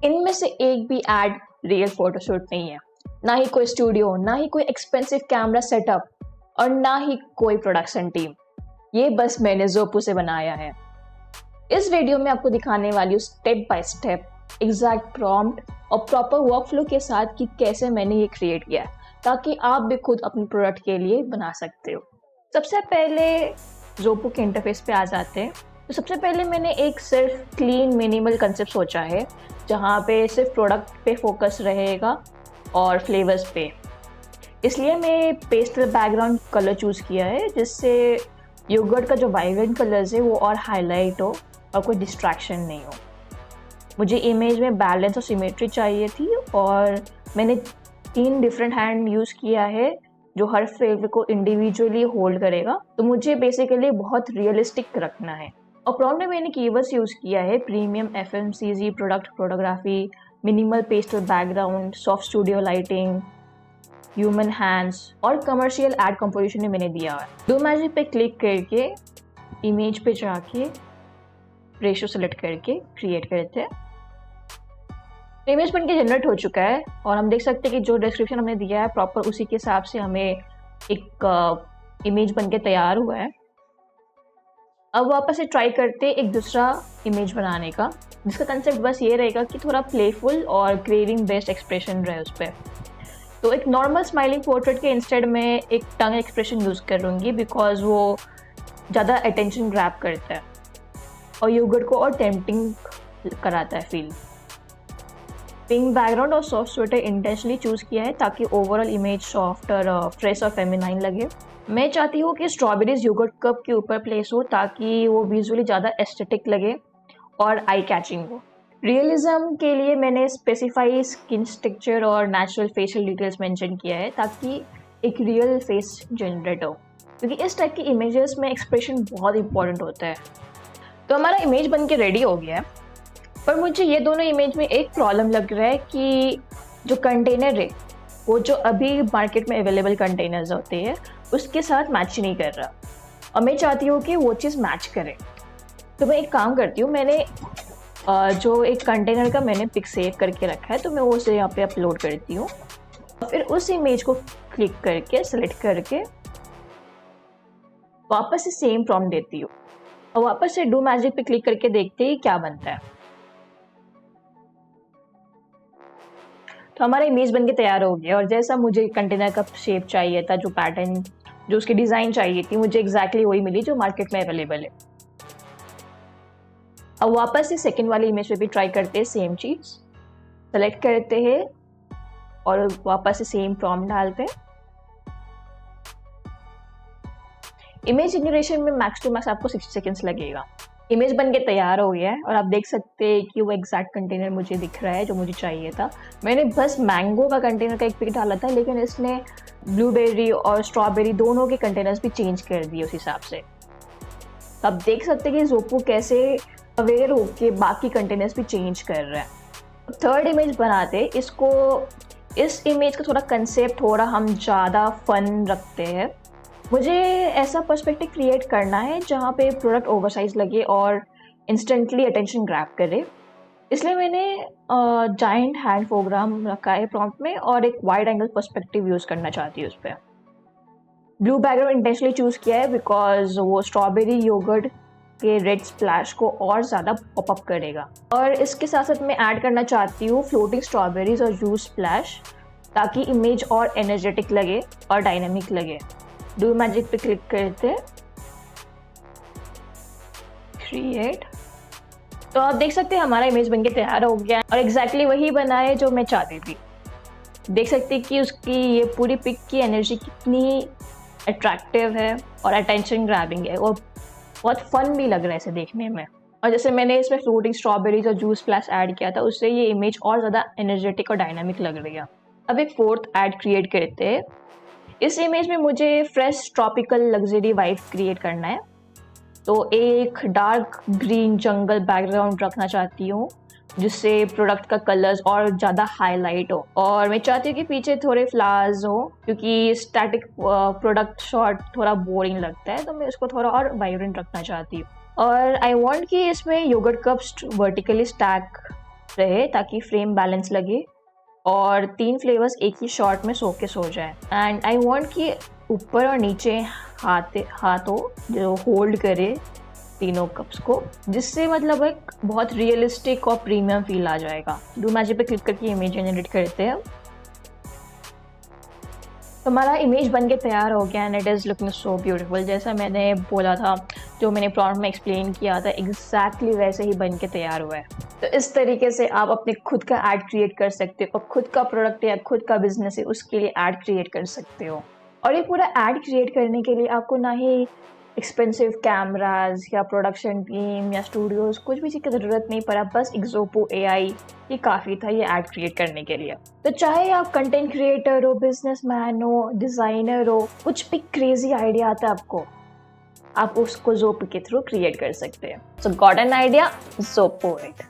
इनमें से एक भी एड रियल फोटोशूट नहीं है, ना ही कोई स्टूडियो, ना ही कोई एक्सपेंसिव कैमरा सेटअप और ना ही कोई प्रोडक्शन टीम। ये बस मैंने ज़ोपू से बनाया है। इस वीडियो में आपको दिखाने वाली हूँ step by step exact prompt और प्रॉपर वर्कफ्लो के साथ कि कैसे मैंने ये क्रिएट किया है, ताकि आप भी खुद अपने प्रोडक्ट के लिए बना सकते हो। सबसे पहले ज़ोपू के इंटरफेस पे आ जाते हैं। तो सबसे पहले मैंने एक सिर्फ क्लीन मिनिमल कंसेप्ट सोचा है, जहाँ पे सिर्फ प्रोडक्ट पे फोकस रहेगा और फ्लेवर्स पे। इसलिए मैं पेस्टल बैकग्राउंड कलर चूज़ किया है, जिससे योगर्ट का जो वाइब्रेंट कलर्स है वो और हाईलाइट हो और कोई डिस्ट्रैक्शन नहीं हो। मुझे इमेज में बैलेंस और सिमेट्री चाहिए थी और मैंने 3 डिफरेंट हैंड यूज़ किया है जो हर फ्लेवर को इंडिविजुअली होल्ड करेगा। तो मुझे बेसिकली बहुत रियलिस्टिक रखना है। और प्रॉम्प्ट में मैंने कीवर्ड्स यूज़ किया है premium FMCG product photography, minimal pastel background, soft studio lighting, human hands और कमर्शियल एड कंपोजिशन में मैंने दिया है। डू मैजिक पे क्लिक करके इमेज पे जाके रेशियो सेलेक्ट करके क्रिएट करते हैं। इमेज बन के जनरेट हो चुका है और हम देख सकते हैं कि जो डिस्क्रिप्शन हमने दिया है प्रॉपर उसी के हिसाब से हमें एक इमेज बन के तैयार हुआ है। अब वापस से ट्राई करते एक दूसरा इमेज बनाने का, जिसका कंसेप्ट बस ये रहेगा कि थोड़ा प्लेफुल और क्रेविंग बेस्ड एक्सप्रेशन रहे उस पर। तो एक नॉर्मल स्माइलिंग पोर्ट्रेट के इंस्टेड में एक टंग एक्सप्रेशन यूज़ करूँगी, बिकॉज वो ज़्यादा अटेंशन ग्रैब करता है और योगर्ट को और टेम्पटिंग कराता है फील। पिंक बैकग्राउंड और सॉफ्ट स्वेटर इंटेंशनली चूज़ किया है ताकि ओवरऑल इमेज सॉफ्ट और फ्रेश और फेमिनाइन लगे। मैं चाहती हूँ कि स्ट्रॉबेरीज योगर्ट कप के ऊपर प्लेस हो ताकि वो विजुअली ज़्यादा एस्थेटिक लगे और आई कैचिंग हो। रियलिज्म के लिए मैंने स्पेसिफाई स्किन टेक्सचर और नेचुरल फेशियल डिटेल्स मेंशन किया है ताकि एक रियल फेस जनरेट हो, क्योंकि इस टाइप की इमेजेस में एक्सप्रेशन बहुत इंपॉर्टेंट होता है। तो हमारा इमेज बन के रेडी हो गया है, पर मुझे ये दोनों इमेज में एक प्रॉब्लम लग रहा है कि जो कंटेनर है वो जो अभी मार्केट में अवेलेबल कंटेनर्स होते हैं उसके साथ मैच नहीं कर रहा और मैं चाहती हूँ कि वो चीज़ मैच करे। तो मैं एक काम करती हूँ, मैंने जो एक कंटेनर का मैंने पिक सेव करके रखा है तो मैं वो उसे यहाँ पे अपलोड करती हूँ। फिर उस इमेज को क्लिक करके सेलेक्ट करके वापस से सेम प्रॉम्प्ट देती हूँ और वापस से डू मैजिक पे क्लिक करके देखते ही क्या बनता है। तो हमारा इमेज बन के तैयार हो गया और जैसा मुझे कंटेनर का शेप चाहिए था, जो पैटर्न, जो उसकी डिज़ाइन चाहिए थी, मुझे एग्जैक्टली वही मिली जो मार्केट में अवेलेबल है। अब वापस से सेकंड वाली इमेज पे भी ट्राई करते हैं सेम चीज़, सेलेक्ट करते हैं और वापस से सेम प्रॉम्प्ट डालते हैं। इमेज जनरेशन में मैक्स टू मैक्स आपको 60 सेकेंड्स लगेगा। इमेज बन के तैयार हो गया है और आप देख सकते हैं कि वो एग्जैक्ट कंटेनर मुझे दिख रहा है जो मुझे चाहिए था। मैंने बस मैंगो का कंटेनर का एक पिक डाला था, लेकिन इसने ब्लूबेरी और स्ट्रॉबेरी दोनों के कंटेनर्स भी चेंज कर दिए उस हिसाब से। आप देख सकते हैं कि ज़ोपू कैसे अवेयर होके बाकी कंटेनर्स भी चेंज कर रहा है। थर्ड इमेज बनाते इसको, इस इमेज का थोड़ा कंसेप्ट थोड़ा हम ज़्यादा फन रखते हैं। मुझे ऐसा पर्सपेक्टिव क्रिएट करना है जहाँ पे प्रोडक्ट ओवरसाइज लगे और इंस्टेंटली अटेंशन ग्रैब करे, इसलिए मैंने जाइंट हैंड फोग्राम रखा है प्रॉम्प्ट में और एक वाइड एंगल पर्सपेक्टिव यूज़ करना चाहती हूँ उस पर। ब्लू बैकग्राउंड इंटेंशनली चूज़ किया है बिकॉज वो स्ट्रॉबेरी योगर्ट के रेड स्प्लैश को और ज़्यादा पॉपअप करेगा। और इसके साथ साथ मैं ऐड करना चाहती हूँ फ्लोटिंग स्ट्रॉबेरीज और जूस स्प्लैश, ताकि इमेज और एनर्जेटिक लगे और डायनेमिक लगे। डू मैजिक पे क्लिक करते क्रिएट। तो आप देख सकते हैं हमारा इमेज बनके तैयार हो गया और एग्जैक्टली वही बना है जो मैं चाहती थी। देख सकते हैं कि उसकी ये पूरी पिक की एनर्जी कितनी अट्रैक्टिव है और अटेंशन ग्रैबिंग है और बहुत फन भी लग रहा है इसे देखने में। और जैसे मैंने इसमें फ्लोटिंग स्ट्रॉबेरीज और जूस प्लस ऐड किया था, उससे ये इमेज और ज़्यादा एनर्जेटिक और डायनामिक लग रही है। अब एक फोर्थ ऐड क्रिएट करते हैं। इस इमेज में मुझे fresh tropical luxury vibe create करना है, तो एक डार्क ग्रीन जंगल बैकग्राउंड रखना चाहती हूँ जिससे प्रोडक्ट का कलर्स और ज़्यादा हाईलाइट हो। और मैं चाहती हूँ कि पीछे थोड़े फ्लावर्स हो, क्योंकि स्टैटिक प्रोडक्ट शॉट थोड़ा बोरिंग लगता है, तो मैं इसको थोड़ा और वाइब्रेंट रखना चाहती हूँ। और आई वांट कि इसमें योगर्ट कप्स वर्टिकली स्टैक रहे ताकि फ्रेम बैलेंस लगे और 3 फ्लेवर्स एक ही शॉट में शोकेस हो जाए। एंड आई वांट कि ऊपर और नीचे हाथों जो होल्ड करे तीनों कप्स को, जिससे मतलब एक बहुत रियलिस्टिक और प्रीमियम फील आ जाएगा। डू मैजिक पे क्लिक करके इमेज जनरेट करते हैं। तो हमारा इमेज बन के तैयार हो गया and it is looking so beautiful. जैसा मैंने बोला था, जो मैंने प्रॉम्प्ट में एक्सप्लेन किया था, एग्जैक्टली वैसे ही बन के तैयार हुआ है। तो इस तरीके से आप अपने खुद का ऐड क्रिएट कर सकते हो और खुद का प्रोडक्ट या खुद का बिजनेस है उसके लिए ऐड क्रिएट कर सकते हो। और ये पूरा ऐड क्रिएट करने के लिए आपको ना ही एक्सपेंसिव कैमराज या प्रोडक्शन टीम या स्टूडियोज कुछ भी चीज़ की ज़रूरत नहीं पड़ा, बस एक्सोपो AI ये काफ़ी था ये ऐड क्रिएट करने के लिए। तो चाहे आप कंटेंट क्रिएटर हो, बिजनेसमैन हो, डिज़ाइनर हो, कुछ भी क्रेजी आइडिया आता है आपको, आप उसको ज़ोपो के थ्रू क्रिएट कर सकते हैं। सो गॉट एन आइडिया, ज़ोपो इट।